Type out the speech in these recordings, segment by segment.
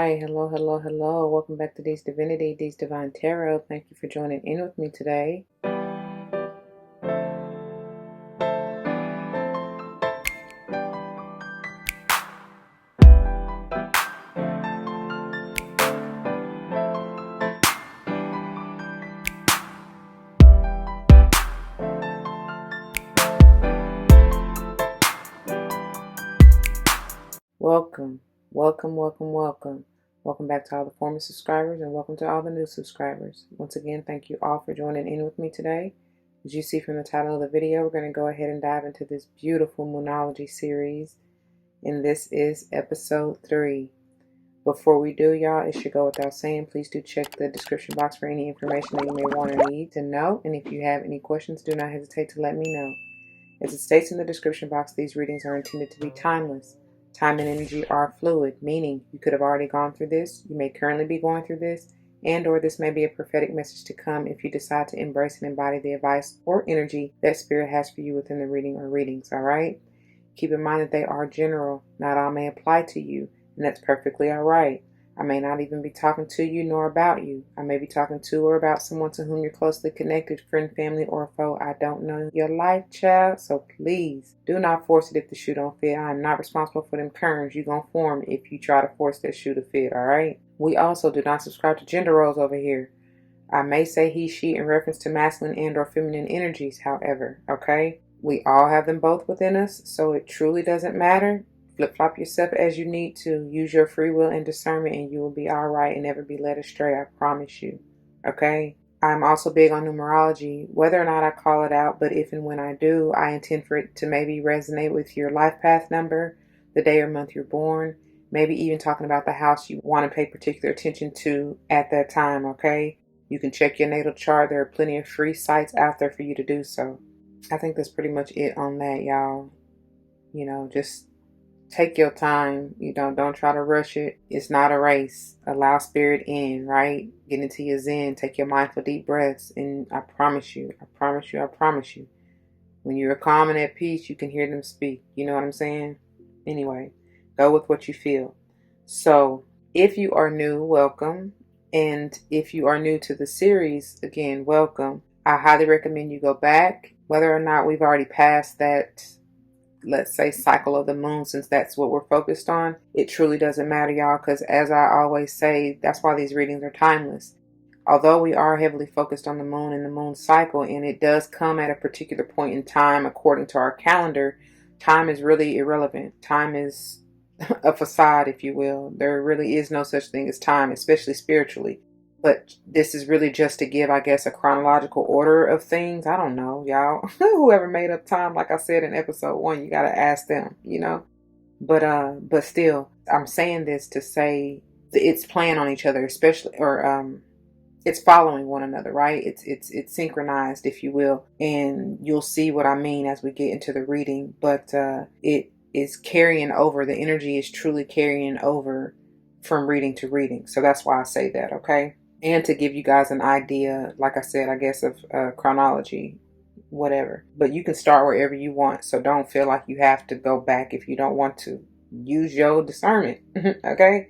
Hi, hello, hello, hello. Welcome back to These Divinity, These Divine Tarot. Thank you for joining in with me today. Welcome, welcome, welcome, welcome. Welcome back to all the former subscribers and welcome to all the new subscribers. Once again, thank you all for joining in with me today. As you see from the title of the video, we're going to go ahead and dive into this beautiful Moonology series. And this is episode 3. Before we do, y'all, it should go without saying, please do check the description box for any information that you may want or need to know. And if you have any questions, do not hesitate to let me know. As it states in the description box, these readings are intended to be timeless. Time and energy are fluid, meaning you could have already gone through this, you may currently be going through this, and or this may be a prophetic message to come if you decide to embrace and embody the advice or energy that Spirit has for you within the reading or readings, all right? Keep in mind that they are general. Not all may apply to you, and that's perfectly all right. I may not even be talking to you nor about you. I may be talking to or about someone to whom you're closely connected, friend, family, or foe. I don't know your life, child, so please do not force it if the shoe don't fit. I am not responsible for them curves you're going to form if you try to force that shoe to fit, all right? We also do not subscribe to gender roles over here. I may say he, she in reference to masculine and or feminine energies, however, okay? We all have them both within us, so it truly doesn't matter. Flip-flop yourself as you need to. Use your free will and discernment and you will be all right and never be led astray. I promise you. Okay? I'm also big on numerology. Whether or not I call it out, but if and when I do, I intend for it to maybe resonate with your life path number, the day or month you're born, maybe even talking about the house you want to pay particular attention to at that time, okay? You can check your natal chart. There are plenty of free sites out there for you to do so. I think that's pretty much it on that, y'all. Just take your time. Don't try to rush it. It's not a race. Allow Spirit in, right? Get into your zen. Take your mindful deep breaths. And I promise you, when you're calm and at peace, you can hear them speak. You know what I'm saying? Anyway, go with what you feel. So, if you are new, welcome. And if you are new to the series, again, welcome. I highly recommend you go back. Whether or not we've already passed that, let's say, cycle of the moon, since that's what we're focused on, it truly doesn't matter, y'all, because as I always say, that's why these readings are timeless. Although we are heavily focused on the moon and the moon cycle, and it does come at a particular point in time according to our calendar, time is really irrelevant. Time is a facade, if you will. There really is no such thing as time, especially spiritually. But this is really just to give, I guess, a chronological order of things. I don't know, y'all. Whoever made up time, like I said in episode 1, you got to ask them, But still, I'm saying this to say it's playing on each other, especially, or it's following one another, right? It's synchronized, if you will. And you'll see what I mean as we get into the reading. But it is carrying over. The energy is truly carrying over from reading to reading. So that's why I say that, okay? And to give you guys an idea, like I said, I guess, of chronology, whatever. But you can start wherever you want. So don't feel like you have to go back if you don't want to. Use your discernment, okay?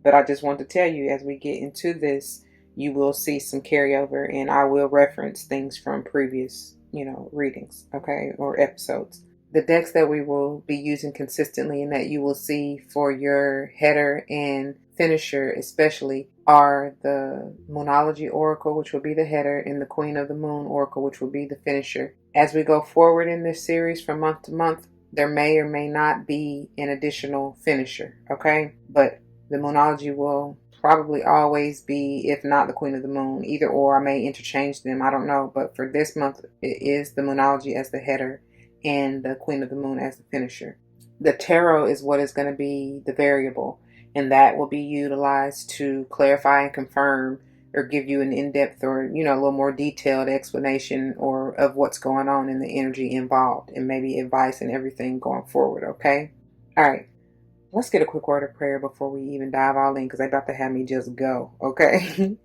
But I just want to tell you, as we get into this, you will see some carryover, and I will reference things from previous, readings, okay, or episodes. The decks that we will be using consistently and that you will see for your header and finisher especially are the Moonology Oracle, which will be the header, and the Queen of the Moon Oracle, which will be the finisher. As we go forward in this series from month to month, there may or may not be an additional finisher, okay? But the Moonology will probably always be, if not the Queen of the Moon, either or. I may interchange them, I don't know. But for this month, it is the Moonology as the header and the Queen of the Moon as the finisher. The tarot is what is going to be the variable, and that will be utilized to clarify and confirm or give you an in-depth or, a little more detailed explanation or of what's going on in the energy involved, and maybe advice and everything going forward, okay? All right. Let's get a quick word of prayer before we even dive all in, because they're about to have me just go, okay?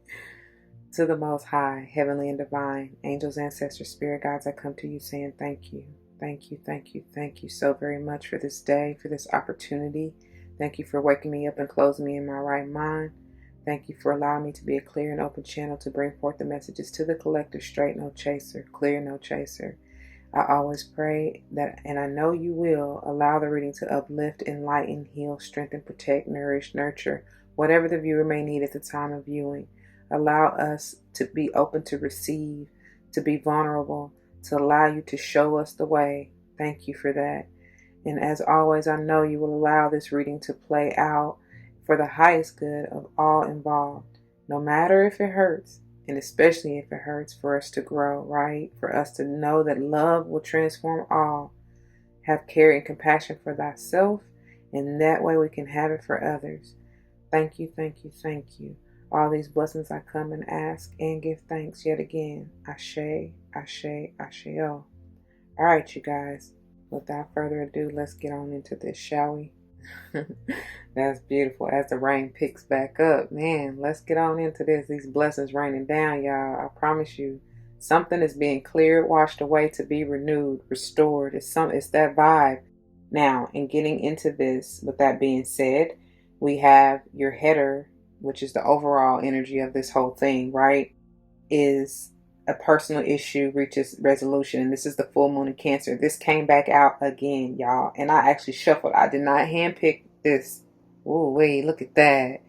To the Most High, Heavenly and Divine, angels, ancestors, spirit guides, I come to you saying thank you. Thank you, thank you, thank you so very much for this day, for this opportunity. Thank you for waking me up and closing me in my right mind. Thank you for allowing me to be a clear and open channel to bring forth the messages to the collective, straight, no chaser, clear, no chaser. I always pray that, and I know you will, allow the reading to uplift, enlighten, heal, strengthen, protect, nourish, nurture, whatever the viewer may need at the time of viewing. Allow us to be open to receive, to be vulnerable, to allow you to show us the way. Thank you for that. And as always, I know you will allow this reading to play out for the highest good of all involved, no matter if it hurts. And especially if it hurts, for us to grow, right? For us to know that love will transform all. Have care and compassion for thyself, and that way we can have it for others. Thank you, thank you, thank you. All these blessings I come and ask and give thanks yet again. Ashe, Ashe, Asheo. All right, you guys. Without further ado, let's get on into this, shall we? That's beautiful. As the rain picks back up, man, let's get on into this. These blessings raining down, y'all. I promise you, something is being cleared, washed away to be renewed, restored. It's that vibe. Now, in getting into this, with that being said, we have your header, which is the overall energy of this whole thing, right? Is a personal issue reaches resolution, and this is the full moon in Cancer. This came back out again, y'all, and I actually shuffled. I did not handpick this. Oh wait, look at that.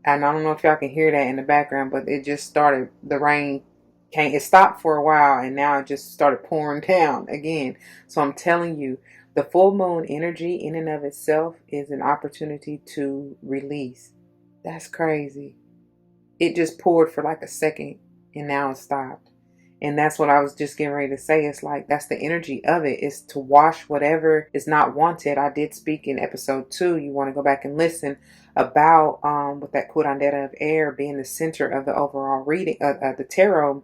And I don't know if y'all can hear that in the background, but it just started. The rain came. It stopped for a while, and now it just started pouring down again. So I'm telling you, the full moon energy in and of itself is an opportunity to release. That's crazy. It just poured for like a second, and now it stopped. And that's what I was just getting ready to say. It's like, that's the energy of it, is to wash whatever is not wanted. I did speak in episode 2. You want to go back and listen about with that curandera of air being the center of the overall reading of the tarot.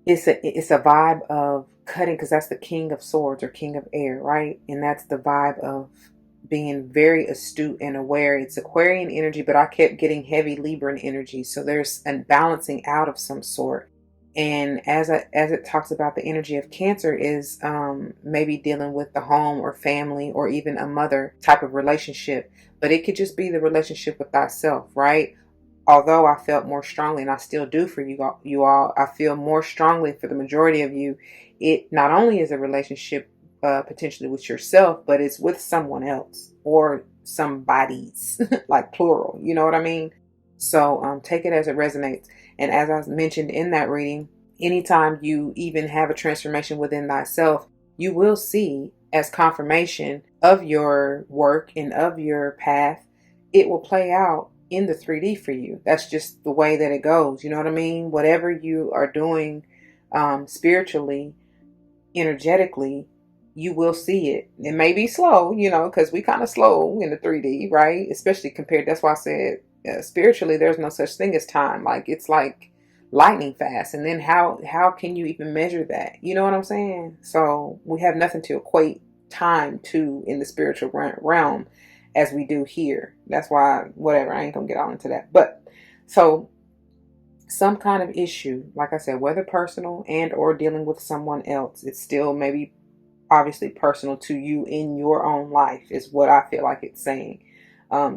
It's a vibe of cutting, because that's the king of swords, or king of air, right? And that's the vibe of being very astute and aware. It's Aquarian energy, but I kept getting heavy Libran energy. So there's a balancing out of some sort. And as it talks about, the energy of Cancer is maybe dealing with the home or family, or even a mother type of relationship. But it could just be the relationship with thyself, right? Although I felt more strongly, and I still do for you all, I feel more strongly for the majority of you. It not only is a relationship potentially with yourself, but it's with someone else, or some bodies, like plural, you know what I mean? So take it as it resonates. And as I mentioned in that reading, anytime you even have a transformation within thyself, you will see, as confirmation of your work and of your path, it will play out in the 3D for you. That's just the way that it goes, you know what I mean? Whatever you are doing spiritually, energetically, you will see it. It may be slow, because we kind of slow in the 3D, right? Especially compared, that's why I said spiritually, there's no such thing as time. Like, it's like lightning fast. And then how can you even measure that? You know what I'm saying? So we have nothing to equate time to in the spiritual realm as we do here. That's why, whatever, I ain't gonna get all into that. But so some kind of issue, like I said, whether personal and or dealing with someone else, it's still maybe obviously personal to you in your own life, is what I feel like it's saying,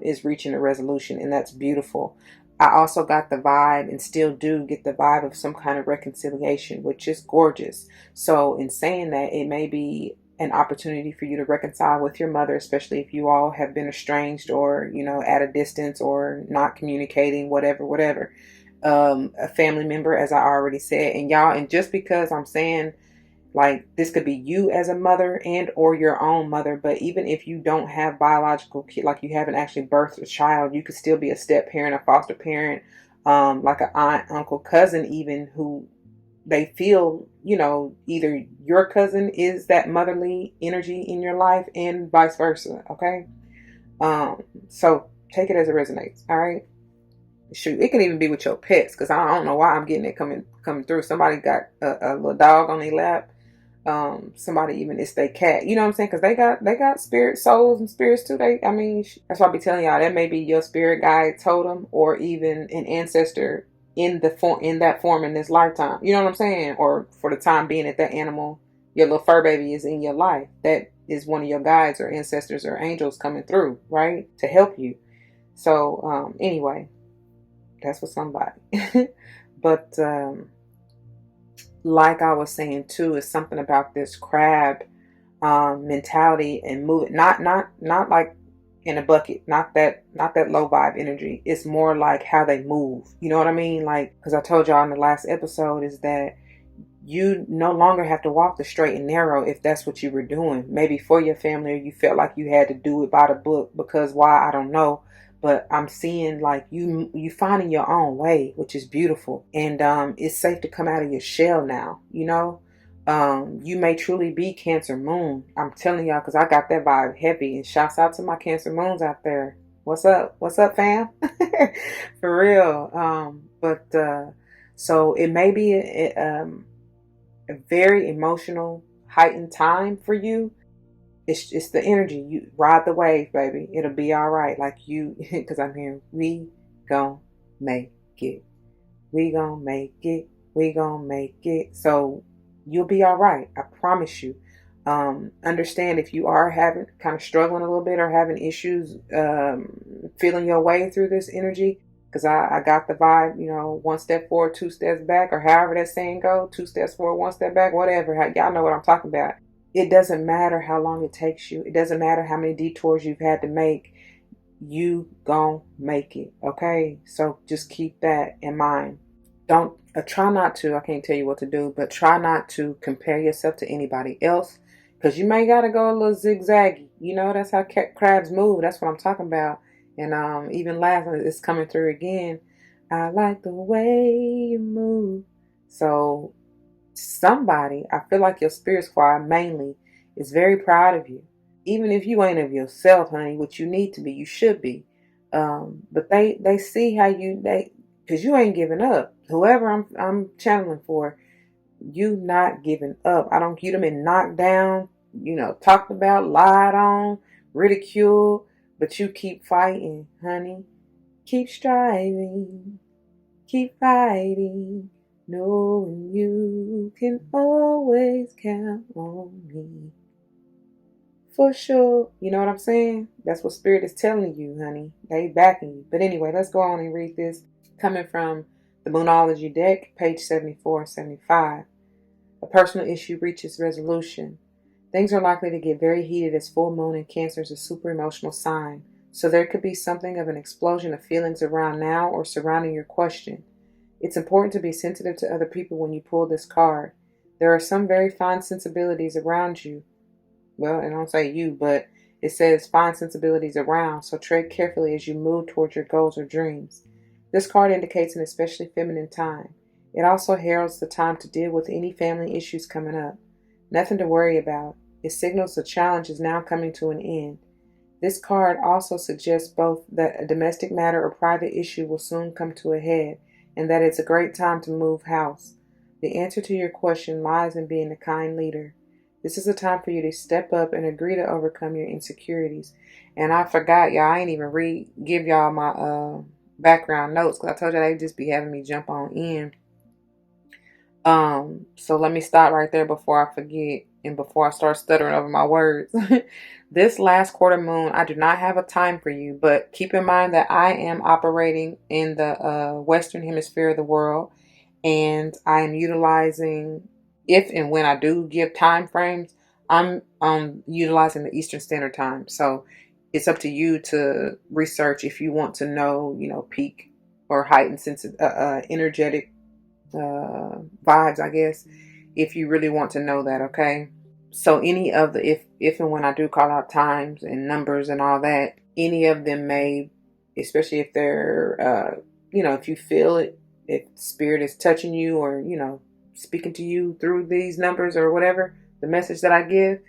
is reaching a resolution. And that's beautiful. I also got the vibe, and still do get the vibe, of some kind of reconciliation, which is gorgeous. So in saying that, it may be an opportunity for you to reconcile with your mother, especially if you all have been estranged, or at a distance, or not communicating, whatever. A family member, as I already said. And y'all, and just because I'm saying, like, this could be you as a mother and or your own mother, but even if you don't have biological kid, like you haven't actually birthed a child, you could still be a step parent, a foster parent, like an aunt, uncle, cousin, even, who they feel, either your cousin is that motherly energy in your life, and vice versa. Okay. So take it as it resonates. All right. Shoot, it can even be with your pets, because I don't know why I'm getting it coming through. Somebody got a little dog on their lap. Somebody, even it's their cat. You know what I'm saying? Because they got spirit, souls, and spirits too. That's why I be telling y'all, that may be your spirit guide, totem, or even an ancestor in that form in this lifetime. You know what I'm saying? Or for the time being that animal, your little fur baby, is in your life. That is one of your guides or ancestors or angels coming through, right, to help you. So anyway, that's for somebody. But like I was saying too, is something about this crab mentality and moving. Not like in a bucket. Not that low vibe energy. It's more like how they move. You know what I mean? Like, because I told y'all in the last episode is that you no longer have to walk the straight and narrow if that's what you were doing. Maybe for your family, or you felt like you had to do it by the book, because why, I don't know. But I'm seeing like you finding your own way, which is beautiful. And it's safe to come out of your shell now, you know. You may truly be Cancer Moon. I'm telling y'all, because I got that vibe heavy. And shouts out to my Cancer Moons out there. What's up? What's up, fam? For real. So it may be a very emotional, heightened time for you. It's the energy. You ride the wave, baby. It'll be all right. Like you, because I'm hearing, we gon' make it. We gon' make it. We gon' make it. So you'll be all right. I promise you. Understand if you are having kind of struggling a little bit or having issues feeling your way through this energy. Because I got the vibe, you know, 1 step forward, 2 steps back, or however that saying go, 2 steps forward, 1 step back, whatever. Y'all know what I'm talking about. It doesn't matter how long it takes you. It doesn't matter how many detours you've had to make. You gon' make it, okay? So just keep that in mind. Don't try not to. I can't tell you what to do, but try not to compare yourself to anybody else, because you may gotta go a little zigzaggy. You know, that's how crabs move. That's what I'm talking about. And even laughing, it's coming through again. I like the way you move. So somebody, I feel like your spirit squad mainly, is very proud of you. Even if you ain't of yourself, honey, which you need to be, you should be. But they see how because you ain't giving up. Whoever I'm channeling for, you not giving up. I don't get them been knocked down, you know, talked about, lied on, ridiculed, but you keep fighting, honey. Keep striving, keep fighting, knowing you can always count on me. For sure. You know what I'm saying? That's what Spirit is telling you, honey. They backing you. But anyway, let's go on and read this. Coming from the Moonology deck, page 74 and 75. A personal issue reaches resolution. Things are likely to get very heated as full moon in Cancer is a super emotional sign. So there could be something of an explosion of feelings around now or surrounding your question. It's important to be sensitive to other people when you pull this card. There are some very fine sensibilities around you. Well, I don't say you, but it says fine sensibilities around, so tread carefully as you move towards your goals or dreams. This card indicates an especially feminine time. It also heralds the time to deal with any family issues coming up. Nothing to worry about. It signals the challenge is now coming to an end. This card also suggests both that a domestic matter or private issue will soon come to a head, and that it's a great time to move house. The answer to your question lies in being a kind leader. This is a time for you to step up and agree to overcome your insecurities. And I forgot, y'all, I ain't even give y'all my background notes, because I told y'all they just be having me jump on in. So let me stop right there before I forget and before I start stuttering over my words. This last quarter moon, I do not have a time for you, but keep in mind that I am operating in the Western Hemisphere of the world, and I am utilizing, if and when I do give time frames, I'm utilizing the Eastern Standard Time. So it's up to you to research if you want to know, you know, peak or heightened sense of energetic vibes, I guess, if you really want to know that, okay? So any of the, if and when I do call out times and numbers and all that, any of them may, especially if they're, you know, if you feel it, if spirit is touching you or, you know, speaking to you through these numbers or whatever, the message that I give,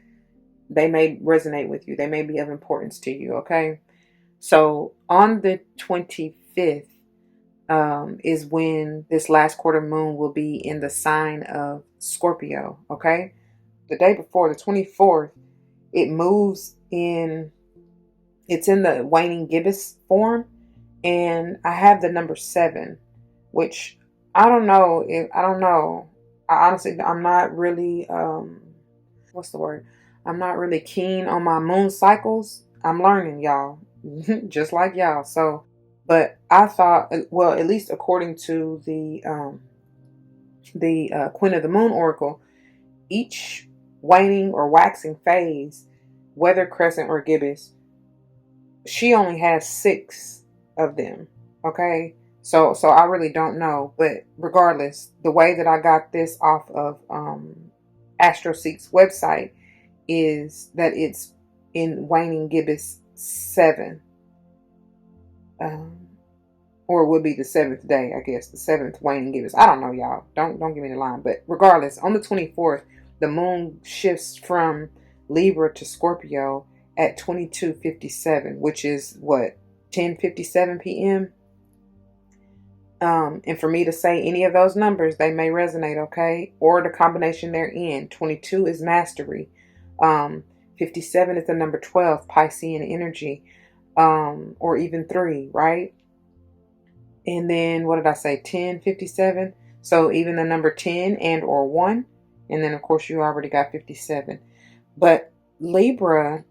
they may resonate with you. They may be of importance to you, okay? So on the 25th, is when this last quarter moon will be in the sign of Scorpio, okay? The day before, the 24th, it moves in, it's in the waning gibbous form, and I have the number 7, which I don't know. I honestly, I'm not really, what's the word? I'm not really keen on my moon cycles. I'm learning, y'all, just like y'all. So, but I thought, well, at least according to the Queen of the Moon Oracle, each waning or waxing phase, whether crescent or gibbous, she only has 6 of them. Okay, so I really don't know, but regardless, the way that I got this off of AstroSeek's website is that it's in waning gibbous 7, um, or it would be the 7th day, I guess, the 7th waning gibbous. I don't know, y'all. Don't give me the line, but regardless, on the 24th, the moon shifts from Libra to Scorpio at 22:57, which is what, 10:57 p.m. And for me to say any of those numbers, they may resonate, okay? Or the combination they're in. 22 is mastery. 57 is the number 12, Piscean energy. Or even 3, right? And then what did I say? 10:57. So even the number 10 and or 1. And then of course you already got 57. But Libra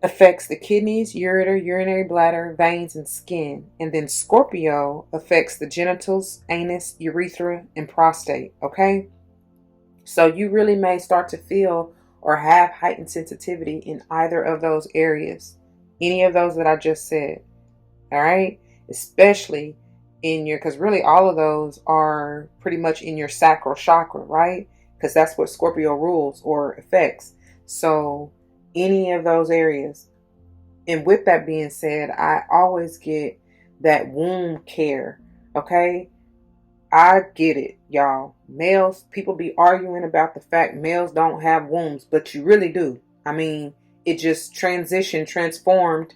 affects the kidneys, ureter, urinary bladder, veins, and skin. And then Scorpio affects the genitals, anus, urethra, and prostate. Okay? So you really may start to feel or have heightened sensitivity in either of those areas. Any of those that I just said. All right? Especially in your, because really all of those are pretty much in your sacral chakra, right? Because that's what Scorpio rules or affects. So any of those areas. And with that being said, I always get that womb care. Okay? I get it, y'all. Males, people be arguing about the fact males don't have wombs, but you really do. I mean, it just transformed,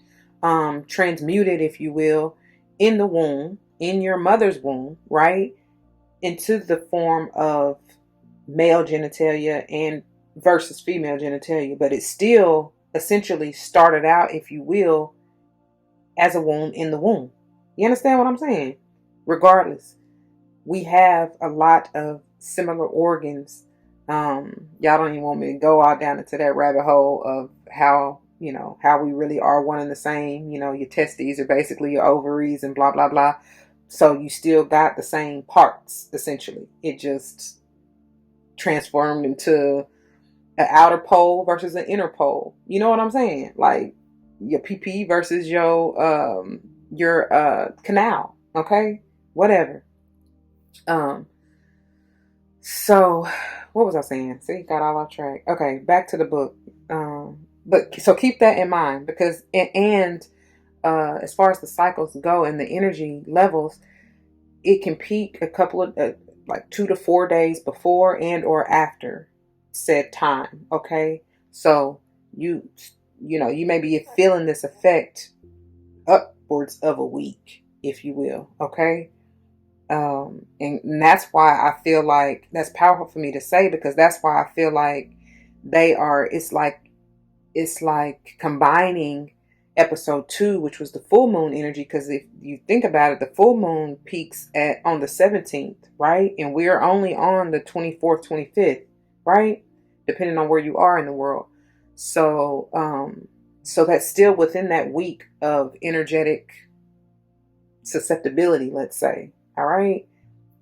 transmuted, if you will, in the womb, in your mother's womb, right? Into the form of male genitalia and versus female genitalia. But it still essentially started out, if you will, as a womb in the womb. You understand what I'm saying? Regardless, we have a lot of similar organs. Y'all don't even want me to go all down into that rabbit hole of how, how we really are one and the same. Your testes are basically your ovaries and blah, blah, blah. So you still got the same parts, essentially. It just transformed into an outer pole versus an inner pole. You know what I'm saying? Like your PP versus your canal. Okay? Whatever. So what was I saying? See, got all off track. Okay, back to the book. But so keep that in mind, because as far as the cycles go and the energy levels, it can peak a couple of like 2 to 4 days before and or after said time. Okay, so you may be feeling this effect upwards of a week, if you will. Okay. And that's why I feel like that's powerful for me to say, because that's why I feel like it's like combining episode 2, which was the full moon energy. Because if you think about it, the full moon peaks on the 17th, right? And we're only on the 24th, 25th, right? Depending on where you are in the world. So, so that's still within that week of energetic susceptibility, let's say. All right.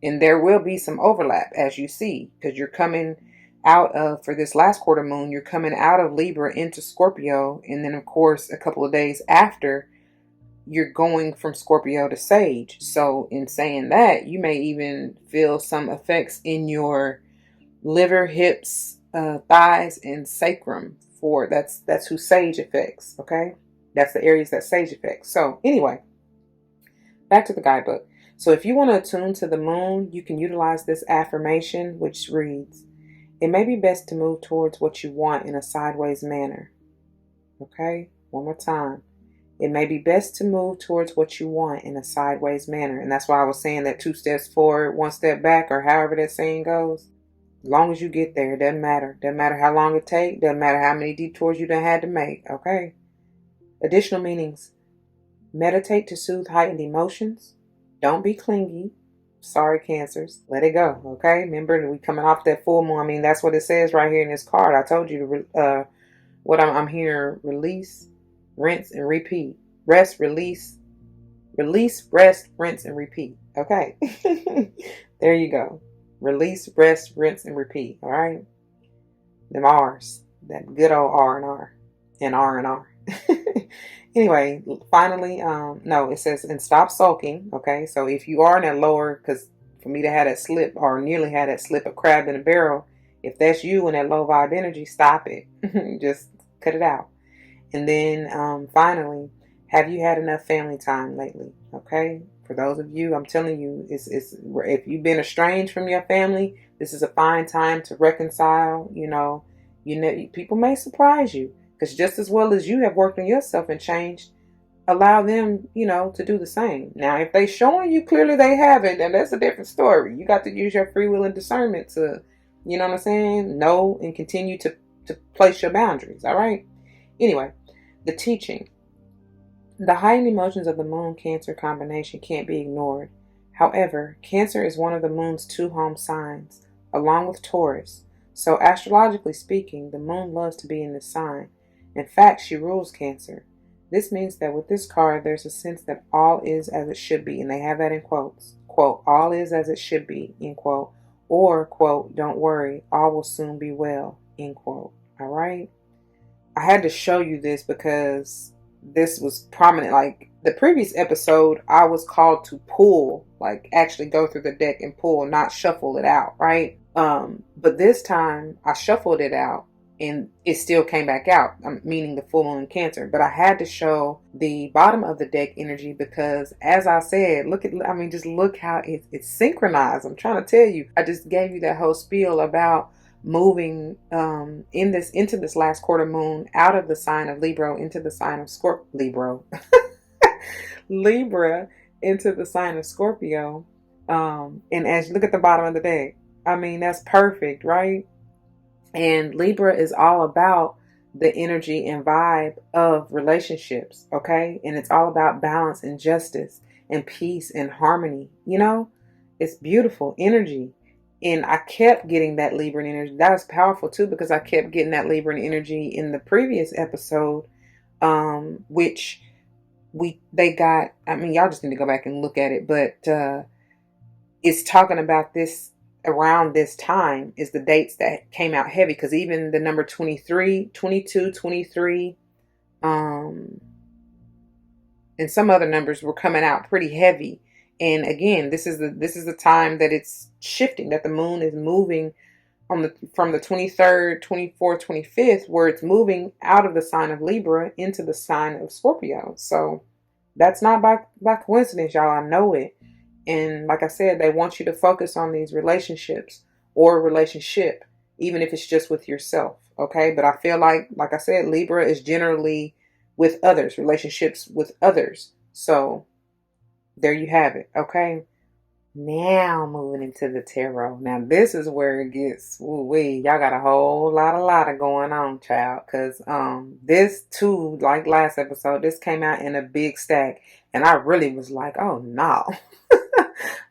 And there will be some overlap, as you see, because you're coming out of, for this last quarter moon, you're coming out of Libra into Scorpio. And then, of course, a couple of days after, you're going from Scorpio to Sage. So in saying that, you may even feel some effects in your liver, hips, thighs, and sacrum. That's who Sage affects. Okay. That's the areas that Sage affects. So anyway, back to the guidebook. So if you want to attune to the moon, you can utilize this affirmation, which reads, "It may be best to move towards what you want in a sideways manner." Okay, one more time. It may be best to move towards what you want in a sideways manner. And that's why I was saying that 2 steps forward, 1 step back, or however that saying goes. As long as you get there, it doesn't matter. Doesn't matter how long it takes. Doesn't matter how many detours you done had to make. Okay. Additional meanings. Meditate to soothe heightened emotions. Don't be clingy. Sorry, Cancers. Let it go. Okay. Remember, we coming off that full moon. I mean, that's what it says right here in this card. I told you to what I'm hearing: release, rinse, and repeat. Rest, release, rest, rinse, and repeat. Okay. There you go. Release, rest, rinse, and repeat. All right. Them R's. That good old R and R. And R and R. Anyway, finally, no, it says, and stop sulking. Okay. So if you are in that lower, because for me to have that slip or nearly had that slip of crab in a barrel, if that's you in that low vibe energy, stop it. Just cut it out. And then finally, have you had enough family time lately? Okay. For those of you, I'm telling you, it's if you've been estranged from your family, this is a fine time to reconcile. People may surprise you because just as well as you have worked on yourself and changed, allow them, to do the same. Now, if they showing you clearly they haven't, then that's a different story. You got to use your free will and discernment to, you know what I'm saying, know and continue to place your boundaries. All right. Anyway, the teaching. The heightened emotions of the Moon-Cancer combination can't be ignored. However, Cancer is one of the Moon's 2 home signs, along with Taurus. So astrologically speaking, the Moon loves to be in this sign. In fact, she rules Cancer. This means that with this card, there's a sense that all is as it should be, and they have that in quotes. Quote, all is as it should be, end quote. Or, quote, don't worry, all will soon be well, end quote. All right? I had to show you this because this was prominent. Like the previous episode, I was called to pull, like actually go through the deck and pull, not shuffle it out, right? But this time I shuffled it out and it still came back out, meaning the full moon Cancer. But I had to show the bottom of the deck energy because, as I said, just look how it's synchronized. I'm trying to tell you, I just gave you that whole spiel about moving into this last quarter moon out of the sign of Libra into the sign of Libra into the sign of Scorpio. And as you look at the bottom of the deck, I mean, that's perfect, right? And Libra is all about the energy and vibe of relationships, okay? And it's all about balance and justice and peace and harmony. It's beautiful energy. And I kept getting that Libran energy. That was powerful too, because I kept getting that Libran energy in the previous episode, which they got. I mean, y'all just need to go back and look at it. But it's talking about this around this time is the dates that came out heavy, because even the number 23, 22, 23, and some other numbers were coming out pretty heavy. And again, this is the time that it's shifting, that the moon is moving from the 23rd, 24th, 25th, where it's moving out of the sign of Libra into the sign of Scorpio. So that's not by coincidence, y'all. I know it. And like I said, they want you to focus on these relationships or relationship, even if it's just with yourself. Okay. But I feel like I said, Libra is generally with others, relationships with others. So there you have it. Okay. Now moving into the tarot. Now this is where it gets, y'all got a whole lot of going on, child. Cause this too, like last episode, this came out in a big stack, and I really was like, oh no,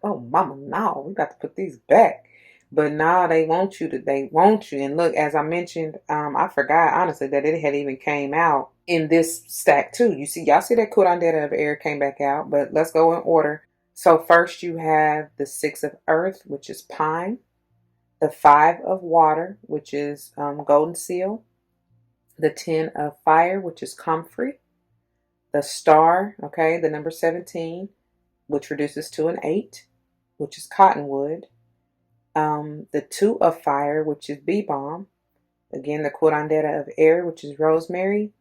oh mama, no, we got to put these back. But now they want you. And look, as I mentioned, I forgot honestly that it had even came out in this stack too. Y'all see that Kurandera of air came back out, but let's go in order. So first you have the 6 of earth, which is pine, the 5 of water, which is golden seal, the 10 of fire, which is comfrey, the star, okay, the number 17, which reduces to an 8, which is cottonwood, the 2 of fire, which is bee balm, again the curandera of air, which is rosemary,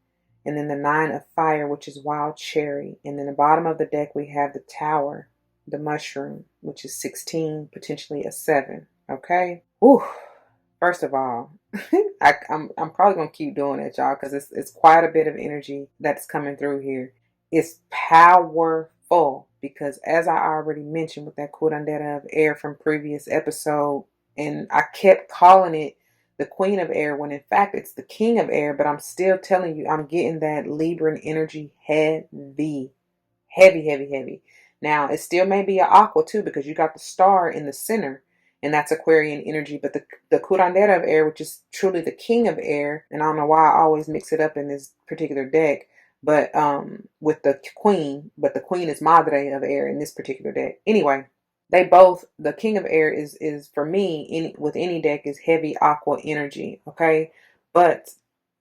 and then the 9 of fire, which is wild cherry. And then the bottom of the deck we have the tower, the mushroom, which is 16, potentially a 7. Okay. Whew. First of all, I'm probably gonna keep doing it, y'all, because it's quite a bit of energy that's coming through here. It's powerful because, as I already mentioned with that curandera of air from previous episode, and I kept calling it the queen of air when in fact it's the king of air, but I'm still telling you, I'm getting that Libran energy heavy. Now, it still may be an aqua too, because you got the star in the center, and that's Aquarian energy. But the curandera of air, which is truly the king of air, and I don't know why I always mix it up in this particular deck, but with the queen, but the queen is madre of air in this particular deck. Anyway, they both, the king of air is for me, with any deck, is heavy aqua energy. Okay, but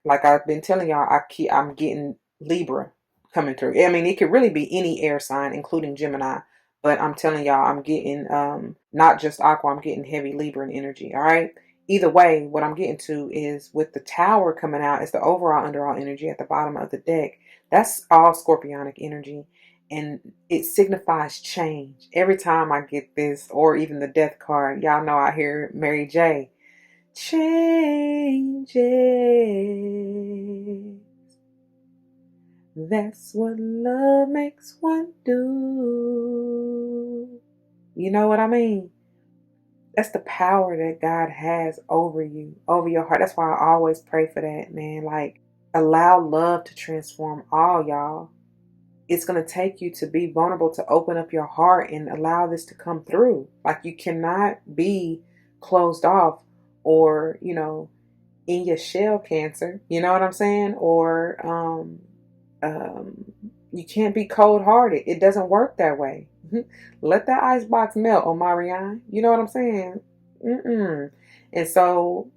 like I've been telling y'all, I'm getting Libra coming through. I mean, it could really be any air sign, including Gemini. But I'm telling y'all, I'm getting not just aqua, I'm getting heavy Libran energy. All right. Either way, what I'm getting to is with the tower coming out, is the overall underall energy at the bottom of the deck. That's all scorpionic energy. And it signifies change. Every time I get this, or even the death card, y'all know I hear Mary J. Changes. That's what love makes one do. You know what I mean? That's the power that God has over you, over your heart. That's why I always pray for that, man. Like, allow love to transform all, y'all. It's going to take you to be vulnerable, to open up your heart and allow this to come through. Like, you cannot be closed off, or, in your shell, Cancer. You know what I'm saying? Or, you can't be cold-hearted. It doesn't work that way. Let that ice box melt, Omarion. You know what I'm saying? And so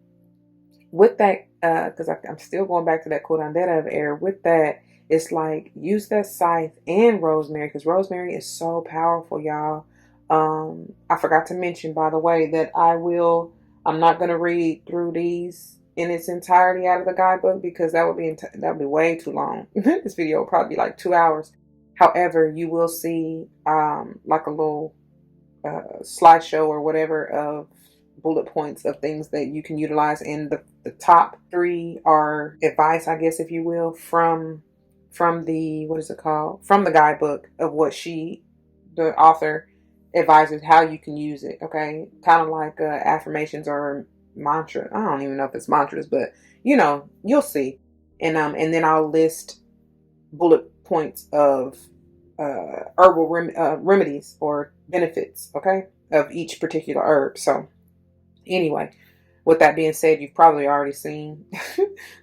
with that, because I'm still going back to that curandera of air. With that, it's like, use that scythe and rosemary, because rosemary is so powerful, y'all. I forgot to mention, by the way, that I'm not going to read through these in its entirety out of the guidebook, because that would be way too long. This video will probably be like 2 hours. However, you will see like a little slideshow or whatever of bullet points of things that you can utilize. And the top 3 are advice, I guess, if you will, from the, what is it called? From the guidebook of what the author advises how you can use it. Okay. Kind of like affirmations or mantra. I don't even know if it's mantras, but you'll see. And then I'll list bullet points of herbal remedies or benefits, okay, of each particular herb. So anyway, with that being said, you've probably already seen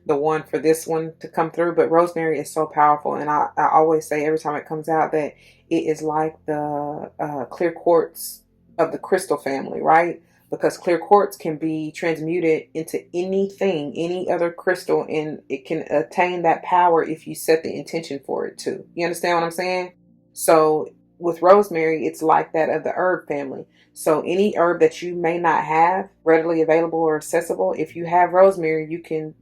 the one for this one to come through, but rosemary is so powerful. And I always say every time it comes out that it is like the clear quartz of the crystal family, right? Because clear quartz can be transmuted into anything, any other crystal, and it can attain that power if you set the intention for it to. You understand what I'm saying? So with rosemary, it's like that of the herb family. So any herb that you may not have readily available or accessible, if you have rosemary, you can,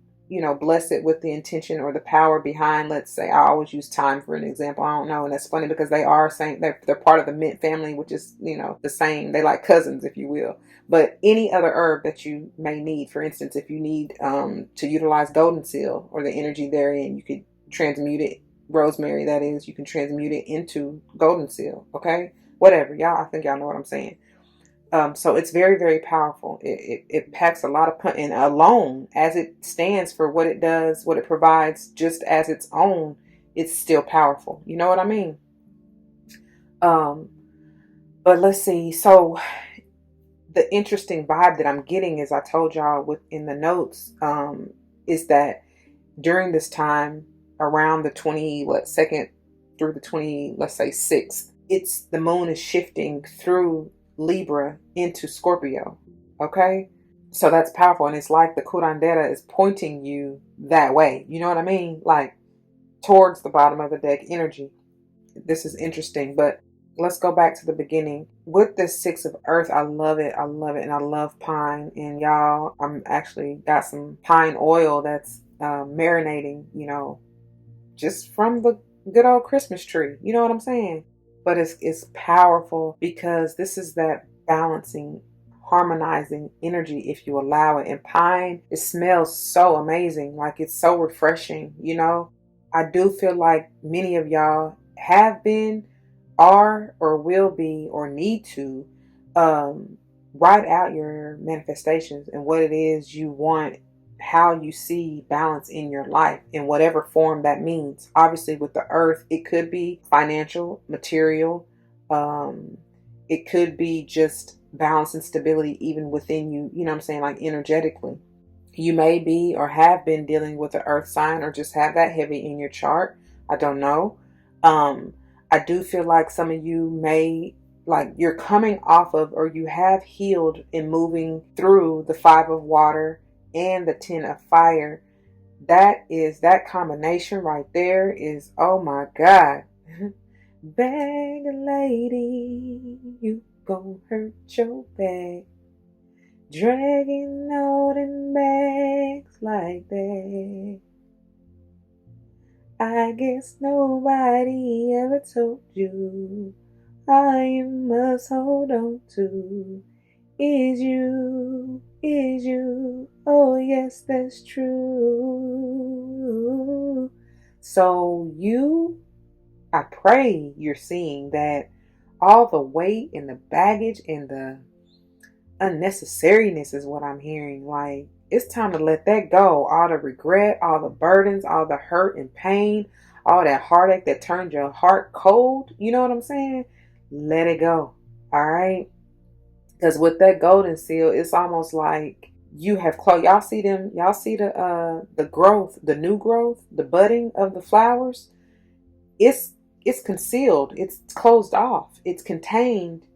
bless it with the intention or the power behind, let's say, I always use thyme for an example. I don't know. And that's funny because they are saying they're part of the mint family, which is, the same. They like cousins, if you will. But any other herb that you may need, for instance, if you need to utilize golden seal or the energy therein, you could transmute it. Rosemary, that is, you can transmute it into golden seal. Okay, whatever, y'all. I think y'all know what I'm saying. So it's very, very powerful. It packs a lot of punch, and alone, as it stands for what it does, what it provides, just as its own, it's still powerful. You know what I mean? But let's see. So the interesting vibe that I'm getting, as I told y'all within the notes, is that during this time, around the 2nd through the 6th, it's the moon is shifting through Libra into Scorpio. Okay, so that's powerful, and it's like the curandera is pointing you that way. You know what I mean? Like towards the bottom of the deck energy. This is interesting, but let's go back to the beginning. With the 6 of Earth, I love it. I love it. And I love pine. And y'all, I'm actually got some pine oil that's marinating, just from the good old Christmas tree. You know what I'm saying? But it's powerful because this is that balancing, harmonizing energy if you allow it. And pine, it smells so amazing. Like, it's so refreshing, I do feel like many of y'all have been, are, or will be, or need to write out your manifestations and what it is you want, how you see balance in your life in whatever form that means. Obviously with the earth, it could be financial, material, It could be just balance and stability even within you, you know what I'm saying, like energetically. You may be or have been dealing with an earth sign or just have that heavy in your chart. I don't know. Um, I do feel like some of you may, like, you're coming off of or you have healed and moving through the five of water and the 10 of fire. That combination right there is, oh my God. Bag lady, you gon' hurt your back. Dragging out in bags like that. I guess nobody ever told you all you must hold on to is you. Oh yes, that's true. So I pray you're seeing that all the weight and the baggage and the unnecessariness is what I'm hearing. Like, it's time to let that go. All the regret, all the burdens, all the hurt and pain, all that heartache that turned your heart cold. You know what I'm saying? Let it go. All right. Because with that golden seal, it's almost like you have closed. Y'all see them? Y'all see the growth, the new growth, the budding of the flowers. It's concealed. It's closed off. It's contained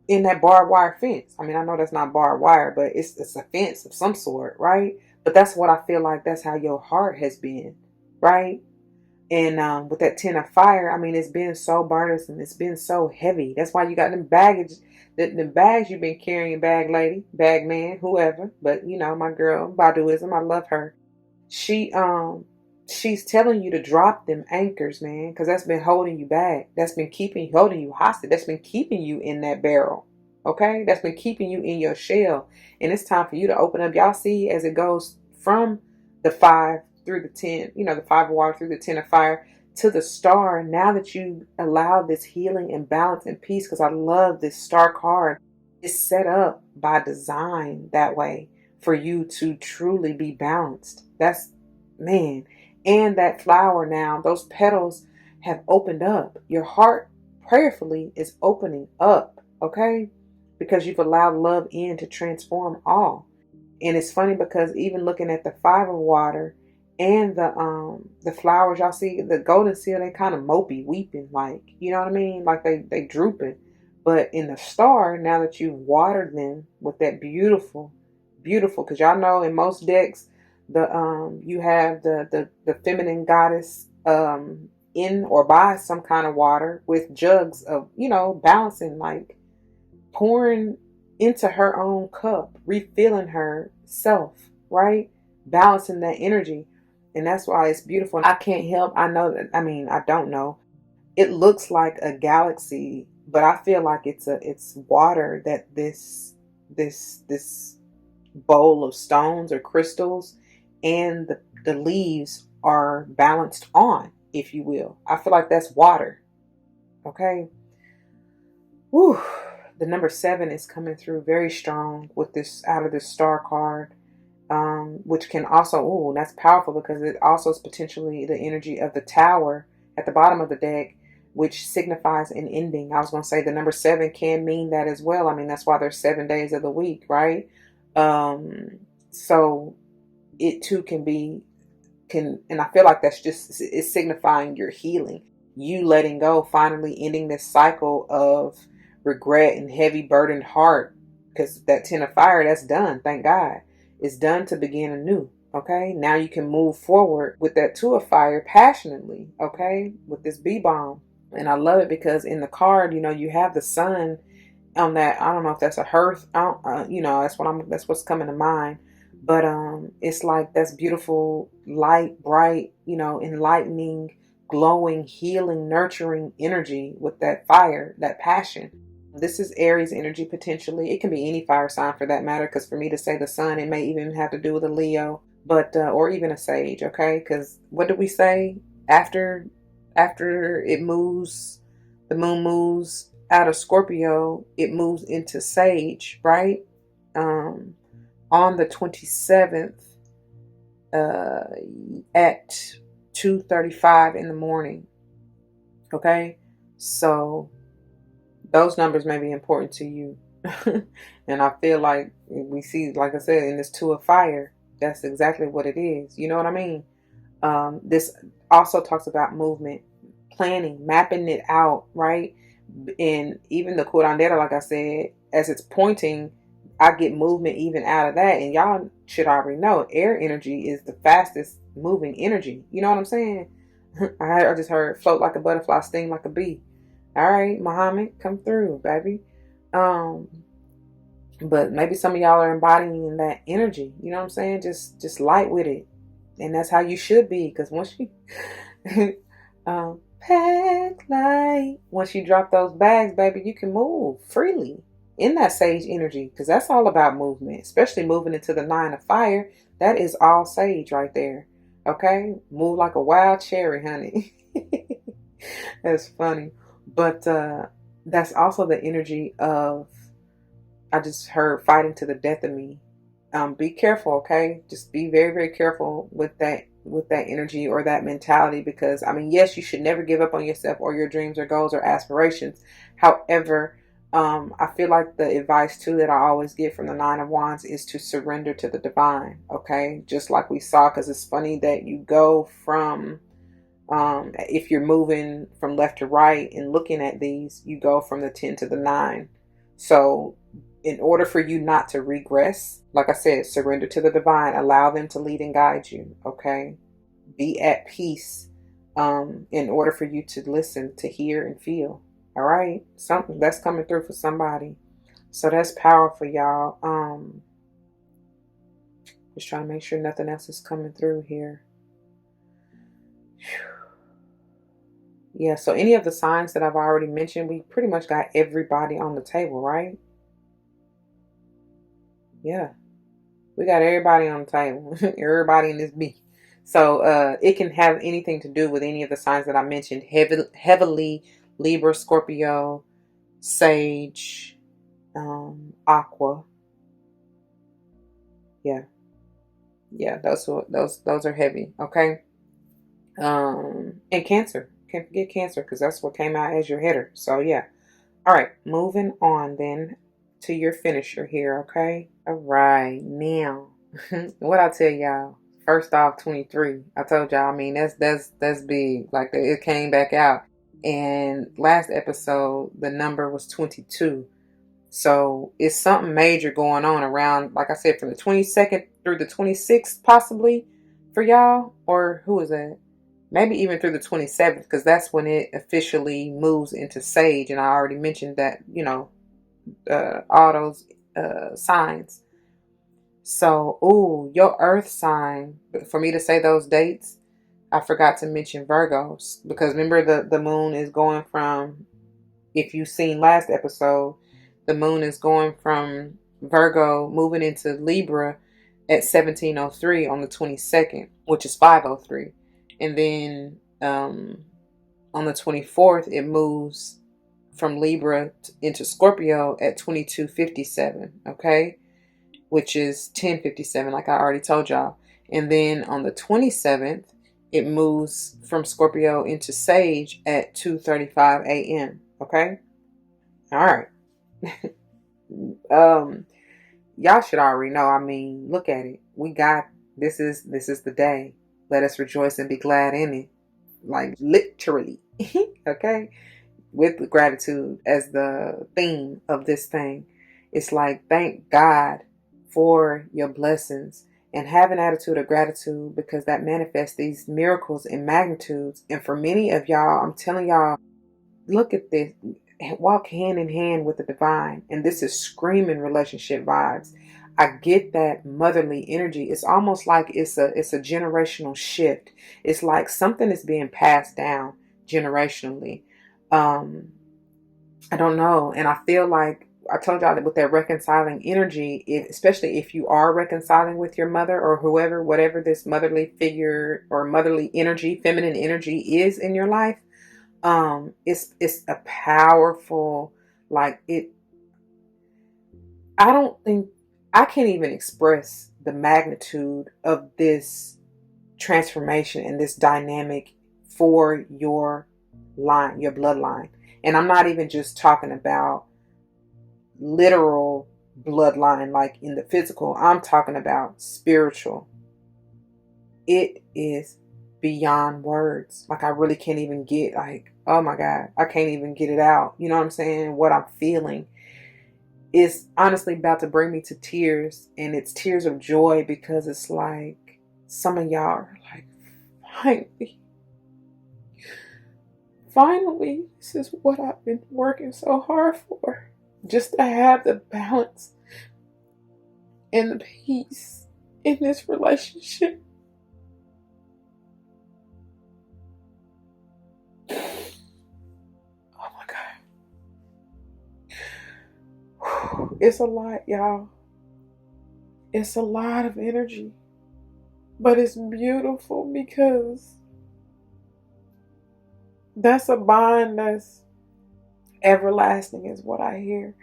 in that barbed wire fence. I mean, I know that's not barbed wire, but it's a fence of some sort, right? But that's what I feel like. That's how your heart has been, right? And with that 10 of fire, I mean, it's been so burdensome. It's been so heavy. That's why you got them baggage, the bags you've been carrying, bag lady, bag man, whoever. But you know, my girl, Baduism, I love her. She she's telling you to drop them anchors, man, because that's been holding you back. That's been holding you hostage. That's been keeping you in that barrel. Okay? That's been keeping you in your shell. And it's time for you to open up. Y'all see as it goes from the 5 through the 10, you know, the 5 of water through the 10 of fire to the star. Now that you allow this healing and balance and peace, because I love this star card, it's set up by design that way for you to truly be balanced. That's, man. And that flower now, those petals have opened up. Your heart prayerfully is opening up, okay? Because you've allowed love in to transform all. And it's funny because even looking at the 5 of water and the flowers, y'all see the golden seal, they kind of mopey, weeping, like, you know what I mean? Like they drooping. But in the star, now that you've watered them with that beautiful, beautiful, because y'all know in most decks, you have the feminine goddess in or by some kind of water with jugs of, you know, balancing, like pouring into her own cup, refilling herself, right? Balancing that energy. And that's why it's beautiful. I can't help, I know that, I mean, I don't know. It looks like a galaxy, but I feel like it's water that this bowl of stones or crystals and the leaves are balanced on, if you will. I feel like that's water. Okay. Whew. The number 7 is coming through very strong with this out of this star card, which can also, that's powerful because it also is potentially the energy of the tower at the bottom of the deck, which signifies an ending. I was going to say the number 7 can mean that as well. I mean, that's why there's 7 days of the week, right? So it too and I feel like that's just, it's signifying your healing, you letting go, finally ending this cycle of regret and heavy burdened heart, because that 10 of fire, that's done. Thank God. It's done to begin anew. Okay. Now you can move forward with that 2 of fire passionately. Okay. With this bee bomb. And I love it because in the card, you know, you have the sun on that. I don't know if that's a hearth. You know, that's what's coming to mind. But it's like that's beautiful, light, bright, you know, enlightening, glowing, healing, nurturing energy with that fire, that passion. This is Aries energy potentially. It can be any fire sign for that matter, because for me to say the sun, it may even have to do with a Leo, but or even a Sage, okay? Because what did we say after it moves, the moon moves out of Scorpio, it moves into Sage, right? On the 27th at 2:35 in the morning. Okay, so those numbers may be important to you. And I feel like we see, like I said, in this two of fire, that's exactly what it is. You know what I mean? This also talks about movement, planning, mapping it out, right? And even the curandera, like I said, as it's pointing, I get movement even out of that. And y'all should already know air energy is the fastest moving energy. You know what I'm saying? I just heard float like a butterfly, sting like a bee. All right, Muhammad, come through, baby. Um, but maybe some of y'all are embodying that energy. You know what I'm saying? Just light with it, and that's how you should be. Because once you pack light, once you drop those bags, baby, you can move freely in that sage energy. Because that's all about movement, especially moving into the 9 of fire. That is all sage right there. Okay, move like a wild cherry, honey. That's funny, but that's also the energy of, I just heard, fighting to the death of me. Be careful, okay? Just be very, very careful with that energy or that mentality, because I mean, yes, you should never give up on yourself or your dreams or goals or aspirations. However, I feel like the advice too that I always get from the 9 of Wands is to surrender to the divine, okay? Just like we saw, because it's funny that you go from, if you're moving from left to right and looking at these, you go from the 10 to the 9. So in order for you not to regress, like I said, surrender to the divine, allow them to lead and guide you, okay? Be at peace, in order for you to listen, to hear, and feel. All right? Something that's coming through for somebody. So that's powerful, y'all. Just trying to make sure nothing else is coming through here. Yeah, so any of the signs that I've already mentioned, we pretty much got everybody on the table, right? Yeah, we got everybody on the table. Everybody in this beat. So it can have anything to do with any of the signs that I mentioned. Heavily Libra, Scorpio, Sage, Aqua. Yeah. Yeah, those are heavy, okay? And Cancer. Can't forget Cancer, because that's what came out as your header. So yeah. All right, moving on then to your finisher here, okay? All right, now, what I tell y'all? First off, 23. I told y'all. I mean, that's big. Like, it came back out, and last episode the number was 22. So it's something major going on around, like I said, from the 22nd through the 26th, possibly for y'all, or who is that? Maybe even through the 27th, because that's when it officially moves into Sage. And I already mentioned that, all those signs. So, ooh, your earth sign, for me to say those dates, I forgot to mention Virgos, because remember the moon is going from, if you've seen last episode, the moon is going from Virgo moving into Libra at 1703 on the 22nd, which is 503. And then on the 24th, it moves from Libra into Scorpio at 2257, okay? Which is 1057, like I already told y'all. And then on the 27th, it moves from Scorpio into Sage at 2:35 a.m., okay? All right. Y'all should already know. I mean, look at it. We got, this is the day. Let us rejoice and be glad in it. Like, literally. Okay? With gratitude as the theme of this thing. It's like, thank God for your blessings and have an attitude of gratitude, because that manifests these miracles in magnitudes. And for many of y'all, I'm telling y'all, look at this. Walk hand in hand with the divine. And this is screaming relationship vibes. I get that motherly energy. It's almost like it's a generational shift. It's like something is being passed down generationally. I don't know. And I feel like I told y'all that with that reconciling energy, especially if you are reconciling with your mother or whoever, whatever this motherly figure or motherly energy, feminine energy is in your life, it's a powerful, like, it, I don't think I can't even express the magnitude of this transformation and this dynamic for your line, your bloodline. And I'm not even just talking about literal bloodline, like in the physical. I'm talking about spiritual. It is beyond words. Like, I really can't even get, like, oh my God, I can't even get it out. You know what I'm saying? What I'm feeling is honestly about to bring me to tears. And it's tears of joy, because it's like some of y'all are like, finally, this is what I've been working so hard for. Just to have the balance and the peace in this relationship. Oh my God. It's a lot, y'all. It's a lot of energy. But it's beautiful, because that's a bond that's everlasting, is what I hear.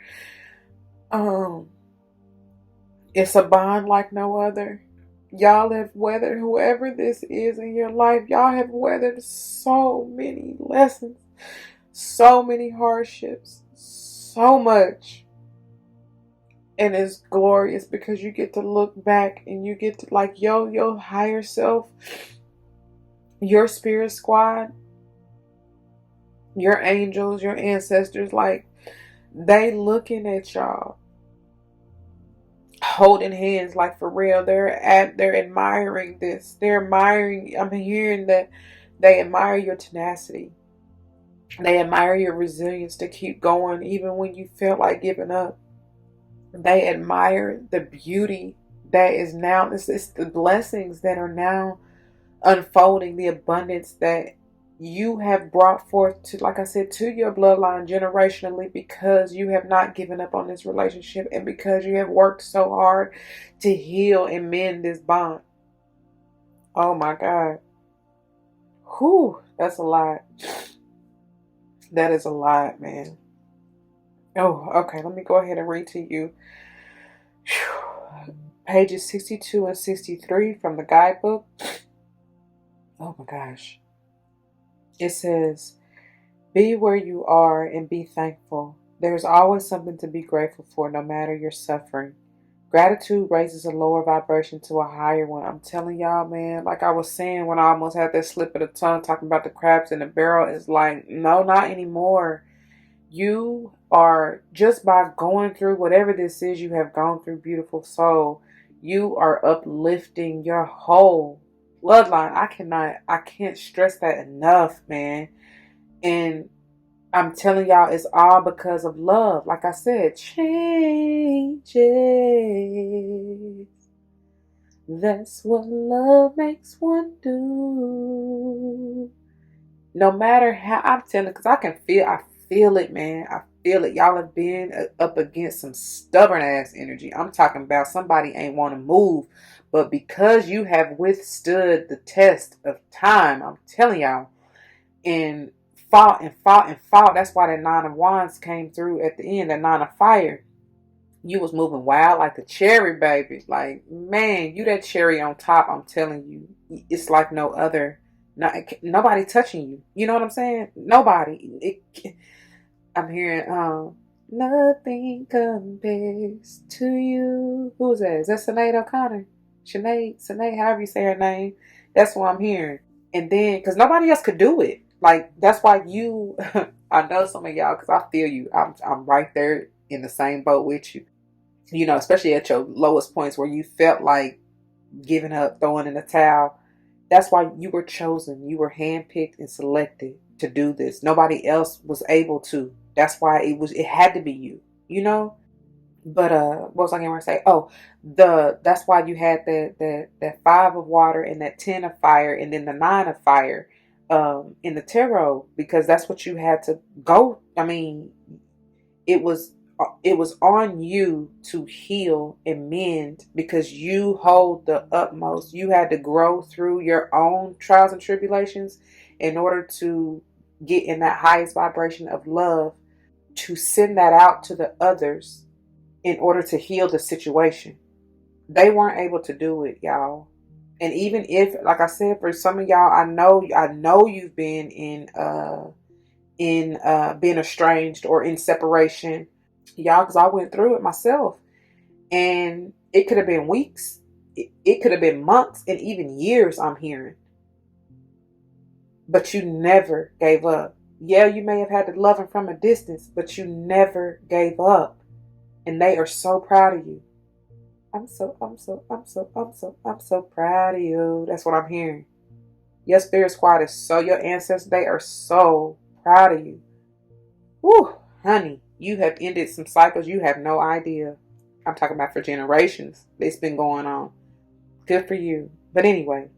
It's a bond like no other. Y'all have weathered, whoever this is in your life, y'all have weathered so many lessons, so many hardships, so much. And it's glorious, because you get to look back and you get to, like, your higher self, your spirit squad, your angels, your ancestors, like, they looking at y'all holding hands, like, for real. They're admiring this. They're admiring, I'm hearing that they admire your tenacity. They admire your resilience to keep going even when you feel like giving up. They admire the beauty that is now, it's the blessings that are now unfolding, the abundance that you have brought forth to, like I said, to your bloodline generationally, because you have not given up on this relationship, and because you have worked so hard to heal and mend this bond. Oh my God. Whew, that's a lot. That is a lot, man. Oh, okay. Let me go ahead and read to you pages 62 and 63 from the guidebook. Oh my gosh. It says, be where you are and be thankful. There's always something to be grateful for, no matter your suffering. Gratitude raises a lower vibration to a higher one. I'm telling y'all, man, like I was saying when I almost had that slip of the tongue talking about the crabs in the barrel, it's like, no, not anymore. You are, just by going through whatever this is you have gone through, beautiful soul, you are uplifting your whole bloodline. I can't stress that enough, man. And I'm telling y'all, it's all because of love. Like I said, changes. That's what love makes one do. No matter how, I'm telling, because I feel it, man. I feel it. Y'all have been up against some stubborn ass energy. I'm talking about somebody ain't want to move. But because you have withstood the test of time, I'm telling y'all, and fought and fought and fought. That's why that 9 of Wands came through at the end, that 9 of Fire. You was moving wild like a cherry, baby. Like, man, you that cherry on top, I'm telling you. It's like no other. Nobody touching you. You know what I'm saying? Nobody. I'm hearing, nothing compares to you. Who's that? Is that Sinead O'Connor? Sinead, however you say her name. That's what I'm hearing. And then, because nobody else could do it. Like, that's why you, I know some of y'all, because I feel you. I'm right there in the same boat with you. You know, especially at your lowest points where you felt like giving up, throwing in the towel. That's why you were chosen. You were handpicked and selected to do this. Nobody else was able to. That's why it had to be you, you know? But what was I going to say? Oh, that's why you had that 5 of water and that 10 of fire and then the 9 of fire in the tarot, because that's what you had to go. I mean, it was on you to heal and mend, because you hold the utmost. You had to grow through your own trials and tribulations in order to get in that highest vibration of love, to send that out to the others in order to heal the situation. They weren't able to do it, y'all. And even if, like I said, for some of y'all, I know you've been in being estranged or in separation. Y'all, because I went through it myself. And it could have been weeks. It could have been months and even years, I'm hearing. But you never gave up. Yeah, you may have had to love them from a distance, but you never gave up. And they are so proud of you. I'm so proud of you. That's what I'm hearing. Your spirit squad is so, your ancestors, they are so proud of you. Whew, honey, you have ended some cycles you have no idea. I'm talking about for generations. It's been going on. Good for you. But anyway,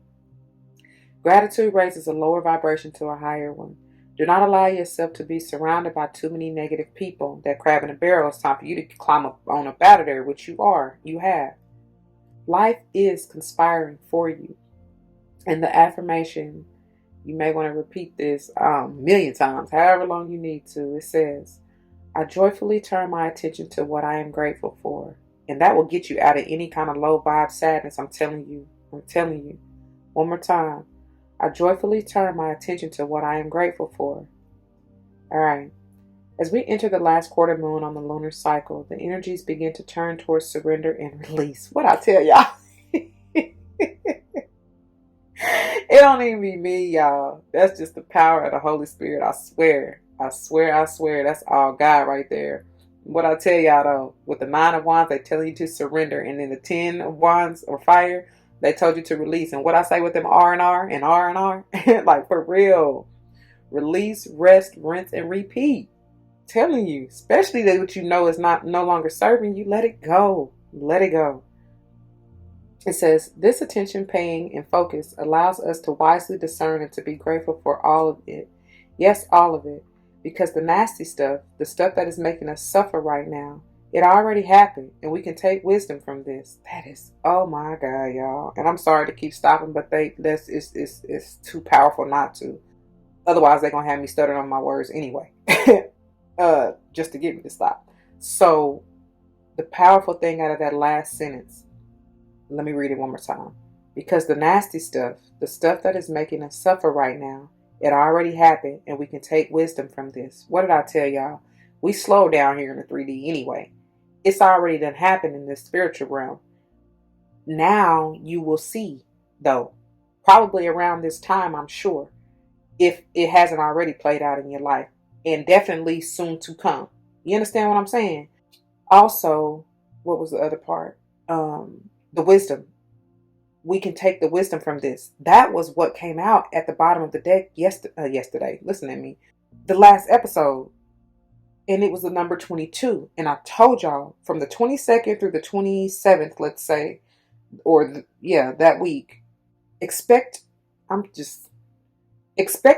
gratitude raises a lower vibration to a higher one. Do not allow yourself to be surrounded by too many negative people. That crab in a barrel, it's time for you to climb up on up out of there, which you are. You have. Life is conspiring for you. And the affirmation, you may want to repeat this a million times, however long you need to. It says, I joyfully turn my attention to what I am grateful for. And that will get you out of any kind of low vibe sadness. I'm telling you. I'm telling you. One more time. I joyfully turn my attention to what I am grateful for. All right. As we enter the last quarter moon on the lunar cycle, the energies begin to turn towards surrender and release. What I tell y'all? It don't even be me, y'all. That's just the power of the Holy Spirit. I swear. I swear, I swear. That's all God right there. What I tell y'all though, with the 9 of Wands, they tell you to surrender. And then the 10 of Wands or fire, they told you to release. And what I say with them R and R, like for real. Release, rest, rinse, and repeat. Telling you, especially that what you know is not no longer serving you, let it go. Let it go. It says, this attention paying and focus allows us to wisely discern and to be grateful for all of it. Yes, all of it. Because the nasty stuff, the stuff that is making us suffer right now, it already happened and we can take wisdom from this. That is, oh my God, y'all. And I'm sorry to keep stopping, but it's too powerful not to. Otherwise, they're going to have me stuttering on my words anyway. Just to get me to stop. So the powerful thing out of that last sentence, let me read it one more time. Because the nasty stuff, the stuff that is making us suffer right now, it already happened and we can take wisdom from this. What did I tell y'all? We slow down here in the 3D anyway. It's already done happened in this spiritual realm. Now you will see, though, probably around this time, I'm sure, if it hasn't already played out in your life, and definitely soon to come. You understand what I'm saying? Also, what was the other part? The wisdom. We can take the wisdom from this. That was what came out at the bottom of the deck yesterday. Listen at me. The last episode. And it was the number 22. And I told y'all from the 22nd through the 27th, let's say, that week, expect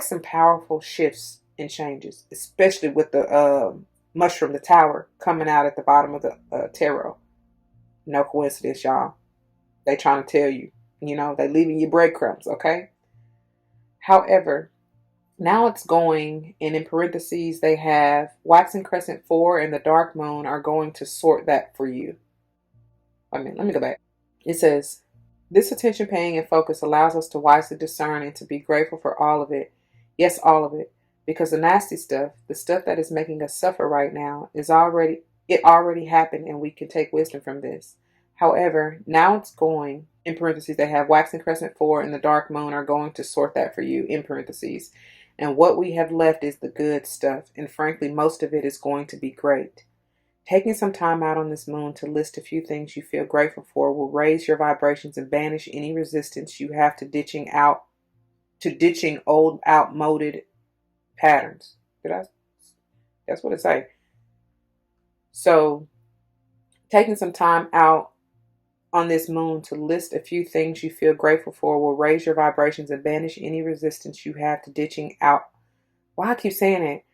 some powerful shifts and changes, especially with the mushroom, the tower, coming out at the bottom of the tarot. No coincidence, y'all. They trying to tell you, they leaving you breadcrumbs, okay? However, now it's going, and in parentheses, they have waxing crescent 4 and the dark moon are going to sort that for you. Let me go back. It says, this attention paying and focus allows us to wisely discern and to be grateful for all of it. Yes, all of it. Because the nasty stuff, the stuff that is making us suffer right now, it already happened and we can take wisdom from this. However, now it's going, in parentheses, they have waxing crescent 4 and the dark moon are going to sort that for you, in parentheses. And what we have left is the good stuff. And frankly, most of it is going to be great. Taking some time out on this moon to list a few things you feel grateful for will raise your vibrations and banish any resistance you have to ditching old, outmoded patterns. That's what it say. So, taking some time out on this moon to list a few things you feel grateful for will raise your vibrations and banish any resistance you have to ditching out. Why I keep saying it?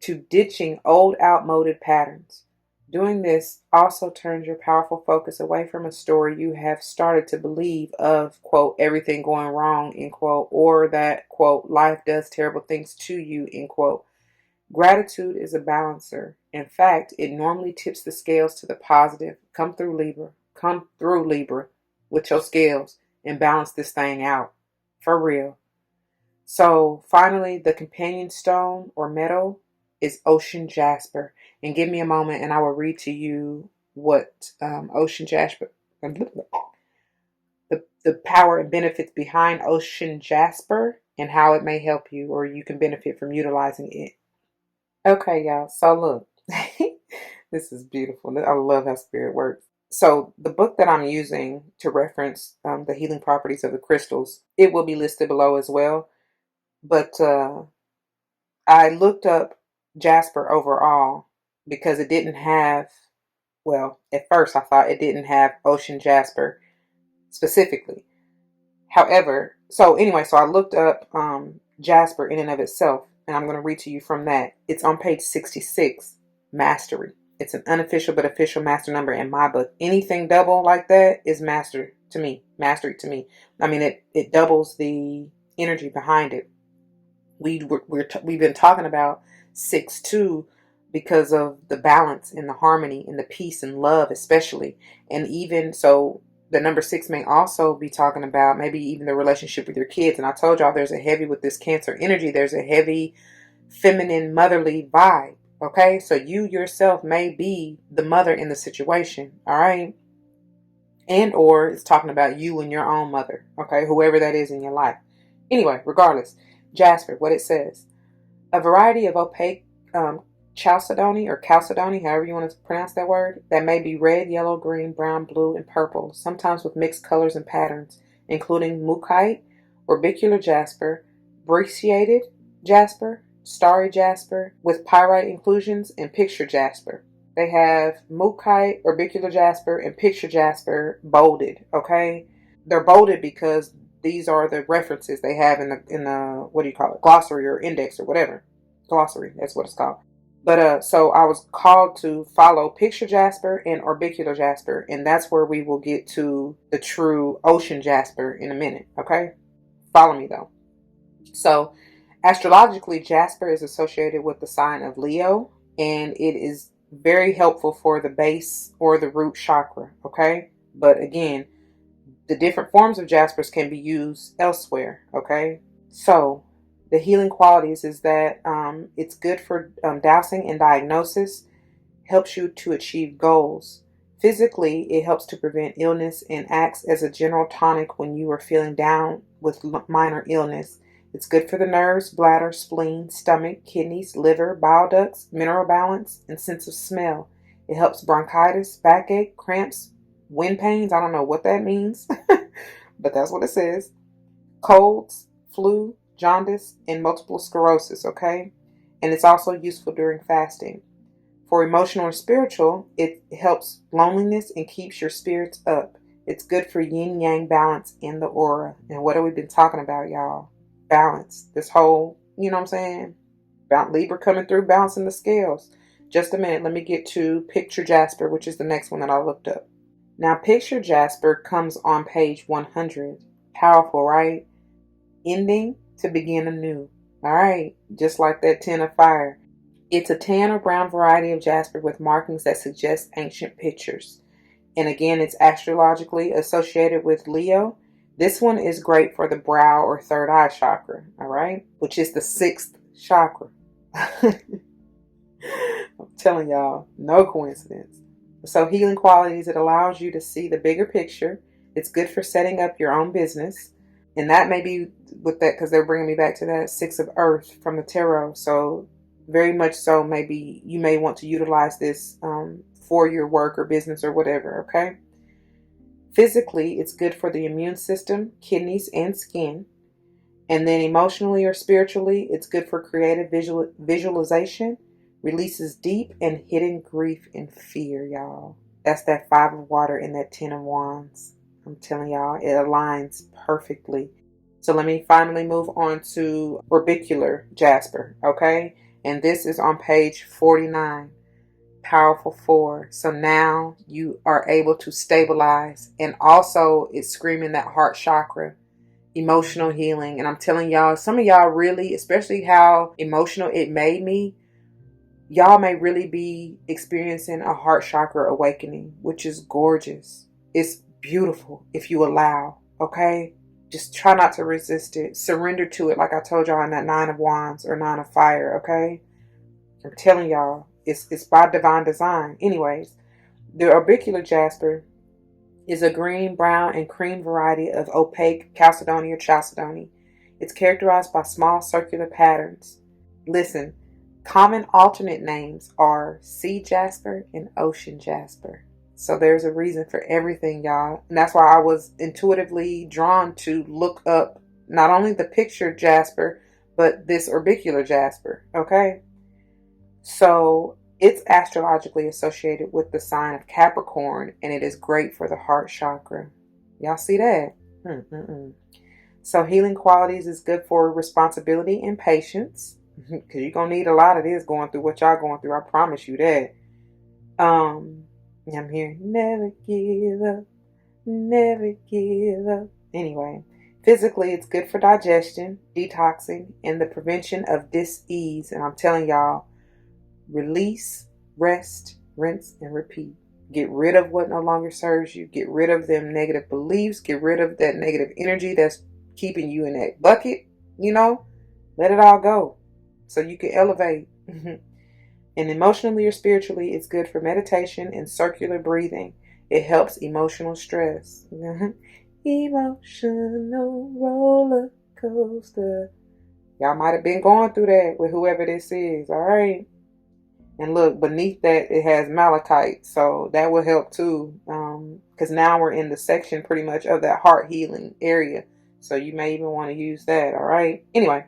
To ditching old, outmoded patterns. Doing this also turns your powerful focus away from a story you have started to believe of, quote, everything going wrong, end quote, or that, quote, life does terrible things to you, end quote. Gratitude is a balancer. In fact, it normally tips the scales to the positive. Come through Libra with your scales and balance this thing out. For real. So finally, the companion stone or metal is ocean jasper. And give me a moment and I will read to you what ocean jasper, the power and benefits behind ocean jasper and how it may help you or you can benefit from utilizing it. Okay, y'all. So look, this is beautiful. I love how spirit works. So the book that I'm using to reference the healing properties of the crystals, it will be listed below as well. But I looked up jasper overall because it didn't have, well, at first I thought it didn't have ocean jasper specifically. However, so anyway, so I looked up jasper in and of itself, and I'm going to read to you from that. It's on page 66, mastery. It's an unofficial but official master number in my book. Anything double like that is mastery to me. I mean, it doubles the energy behind it. We've been talking about 6-2 because of the balance and the harmony and the peace and love, especially. And even so, the number 6 may also be talking about maybe even the relationship with your kids. And I told y'all there's a heavy with this Cancer energy. There's a heavy feminine motherly vibe. Okay, so you yourself may be the mother in the situation. All right. And or it's talking about you and your own mother. Okay, whoever that is in your life. Anyway, regardless, jasper, what it says. A variety of opaque chalcedony or chalcedony, however you want to pronounce that word, that may be red, yellow, green, brown, blue, and purple, sometimes with mixed colors and patterns, including mookaite, orbicular jasper, brecciated jasper, starry jasper, with pyrite inclusions, and picture jasper. They have mookaite, orbicular jasper, and picture jasper bolded, okay? They're bolded because these are the references they have in the what do you call it, glossary or index or whatever. Glossary, that's what it's called. But so I was called to follow picture jasper and orbicular jasper, and that's where we will get to the true ocean jasper in a minute. Okay, follow me though. So astrologically, jasper is associated with the sign of Leo, and it is very helpful for the base or the root chakra. Okay, but again, the different forms of jaspers can be used elsewhere. Okay, so the healing qualities is that it's good for dowsing and diagnosis, helps you to achieve goals. Physically, it helps to prevent illness and acts as a general tonic when you are feeling down with minor illness. It's good for the nerves, bladder, spleen, stomach, kidneys, liver, bile ducts, mineral balance, and sense of smell. It helps bronchitis, backache, cramps, wind pains. I don't know what that means, but that's what it says. Colds, flu, jaundice, and multiple sclerosis, okay? And it's also useful during fasting. For emotional and spiritual, it helps loneliness and keeps your spirits up. It's good for yin-yang balance in the aura. And what have we been talking about, y'all? Balance. This whole, you know what I'm saying? Libra coming through, balancing the scales. Just a minute, let me get to Picture Jasper, which is the next one that I looked up. Now, Picture Jasper comes on page 100. Powerful, right? Ending to begin anew. All right, just like that 10 of fire. It's a tan or brown variety of jasper with markings that suggest ancient pictures. And again, it's astrologically associated with Leo. This one is great for the brow or third eye chakra, all right, which is the 6th chakra. I'm telling y'all, no coincidence. So healing qualities, it allows you to see the bigger picture. It's good for setting up your own business. And that may be with that because they're bringing me back to that 6 of earth from the tarot. So very much so, maybe you may want to utilize this for your work or business or whatever, okay? Physically, it's good for the immune system, kidneys, and skin. And then emotionally or spiritually, it's good for creative visualization, releases deep and hidden grief and fear, y'all. That's that 5 of water and that 10 of wands. I'm telling y'all, it aligns perfectly. So let me finally move on to orbicular jasper, okay? And this is on page 49. Powerful 4. So now you are able to stabilize. And also it's screaming that heart chakra, emotional healing. And I'm telling y'all, some of y'all really, especially how emotional it made me, y'all may really be experiencing a heart chakra awakening, which is gorgeous. It's beautiful if you allow, okay? Just try not to resist it. Surrender to it, like I told y'all in that 9 of Wands or 9 of Fire, okay? I'm telling y'all, it's by divine design. Anyways, the orbicular jasper is a green, brown, and cream variety of opaque chalcedony or chalcedony. It's characterized by small circular patterns. Listen, common alternate names are sea jasper and ocean jasper. So there's a reason for everything, y'all. And that's why I was intuitively drawn to look up not only the picture jasper, but this orbicular jasper, okay? So it's astrologically associated with the sign of Capricorn, and it is great for the heart chakra. Y'all see that? So healing qualities is good for responsibility and patience, because you're going to need a lot of this going through what y'all going through. I promise you that. I'm here. Never give up. Never give up. Anyway, physically, it's good for digestion, detoxing, and the prevention of dis-ease. And I'm telling y'all, release, rest, rinse, and repeat. Get rid of what no longer serves you. Get rid of them negative beliefs. Get rid of that negative energy that's keeping you in that bucket. You know, let it all go so you can elevate. And emotionally or spiritually, it's good for meditation and circular breathing. It helps emotional stress. Emotional roller coaster. Y'all might have been going through that with whoever this is, all right? And look, beneath that, it has malachite. So that will help too. Because now we're in the section pretty much of that heart healing area. So you may even want to use that, all right? Anyway,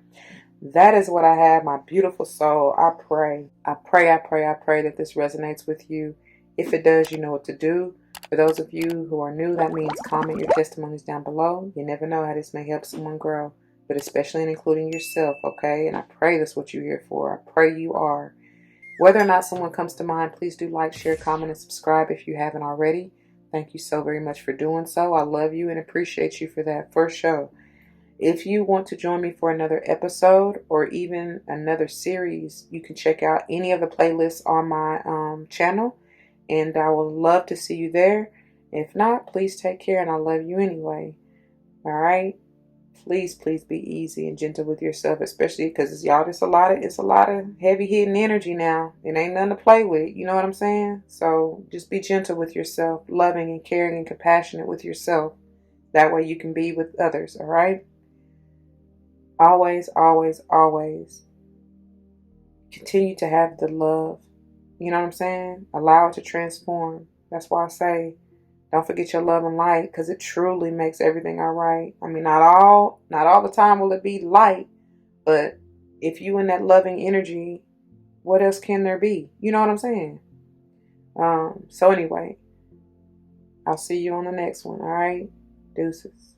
that is what I have, my beautiful soul. I pray that this resonates with you. If it does, you know what to do. For those of you who are new, that means comment your testimonies down below. You never know how this may help someone grow, but especially in including yourself, okay? And I pray that's what you're here for. I pray you are. Whether or not someone comes to mind, please do like, share, comment, and subscribe if you haven't already. Thank you so very much for doing so. I love you and appreciate you for that first show. If you want to join me for another episode or even another series, you can check out any of the playlists on my channel, and I would love to see you there. If not, please take care, and I love you anyway. All right? Please be easy and gentle with yourself, especially because y'all, it's a lot of heavy hitting energy now. It ain't nothing to play with. You know what I'm saying? So just be gentle with yourself, loving and caring and compassionate with yourself. That way you can be with others. All right? Always continue to have the love. You know what I'm saying? Allow it to transform. That's why I say, don't forget your love and light, because it truly makes everything all right. I mean, not all the time will it be light, but if you in that loving energy, what else can there be? You know what I'm saying? So anyway, I'll see you on the next one. All right? Deuces.